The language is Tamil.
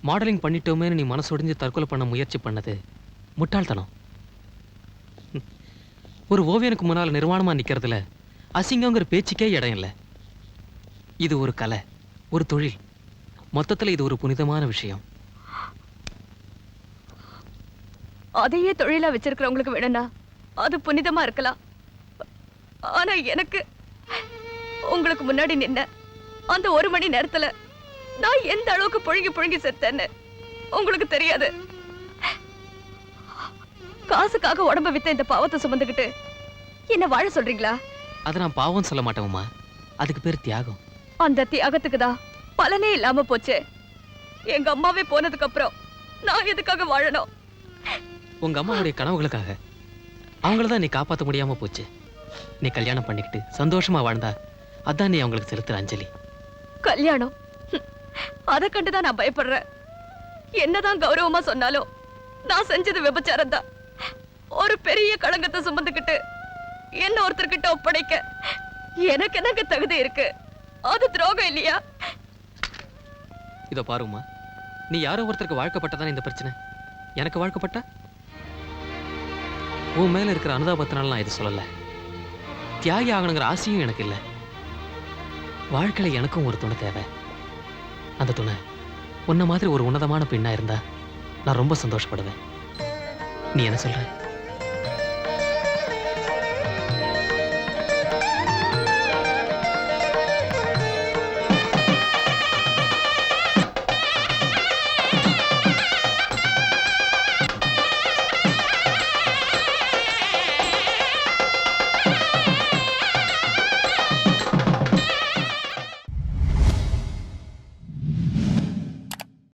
மாடலிங் பண்ணிட்டோமே நீ மனசொடிஞ்சு தற்கொலை பண்ண முயற்சி பண்ணது முட்டாள்தனம். ஒரு ஓவியனுக்கு முன்னால் நிர்வாணமா நிக்கிறதுல அசிங்கங்கிற பேச்சுக்கே இடம் இல்லை. இது ஒரு கலை, ஒரு தொழில். மொத்தத்தில் இது ஒரு புனிதமான விஷயம். அதையே தொழிலா வச்சிருக்கிறவங்களுக்கு வேணும்னா அது புனிதமா இருக்கலாம். ஆனா எனக்கு உங்களுக்கு முன்னாடி நின்ன அந்த 1 மணி நேரத்துல நான் எந்த அளவுக்கு புழுங்கி புழுங்கி செத்தேன்னு உங்களுக்கு தெரியாது. காசுக்காக உடம்ப வித்த இந்த பாவத்தை சுமந்துக்கிட்டு என்ன வாழ சொல்றீங்களா? அதை நான் பாவம் சொல்ல மாட்டேம்மா, அதுக்கு பேர் தியாகம். அந்த தியாகத்துக்கு தான் பலனே இல்லாம போச்சு. எங்க அம்மாவே போனதுக்கு அப்புறம் நான் எதுக்காக வாழணும்? உங்க அம்மாவுடைய கனவுகளுக்காக. அவங்களதான் நீ காப்பாற்ற முடியாம போச்சு. நீ கல்யாணம் பண்ணிக்கிட்டு சந்தோஷமா வாழ்ந்தா அதான் நீ அவங்களுக்கு செலுத்துற அஞ்சலி. கல்யாணம் அதை கண்டுதான் நான் பயப்படுறேன். என்னதான் கௌரவமா சொன்னாலும் நான் செஞ்சது விபச்சாரம் தான். ஒரு பெரிய களங்கத்தை சுமந்துக்கிட்டு என்ன ஒருத்தர்கிட்ட ஒப்படைக்க எனக்கு என்னங்க தகுதி இருக்கு? அது துரோகம் இல்லையா? இதோ பாருமா, நீ யாரோ ஒருத்தருக்கு வாழ்க்கப்பட்டதானே இந்த பிரச்சனை. எனக்கு வாழ்க்கப்பட்ட உன் மேல இருக்கிற அனுதாபத்தினால நான் இது சொல்லல. தியாகி ஆகணுங்கிற ஆசையும் எனக்கு இல்லை. வாழ்க்கையில எனக்கும் ஒரு துணை தேவை. அந்த துணை உன்ன மாதிரி ஒரு உன்னதமான பெண்ணா இருந்தா நான் ரொம்ப சந்தோஷப்படுவேன். நீ என்ன சொல்ற?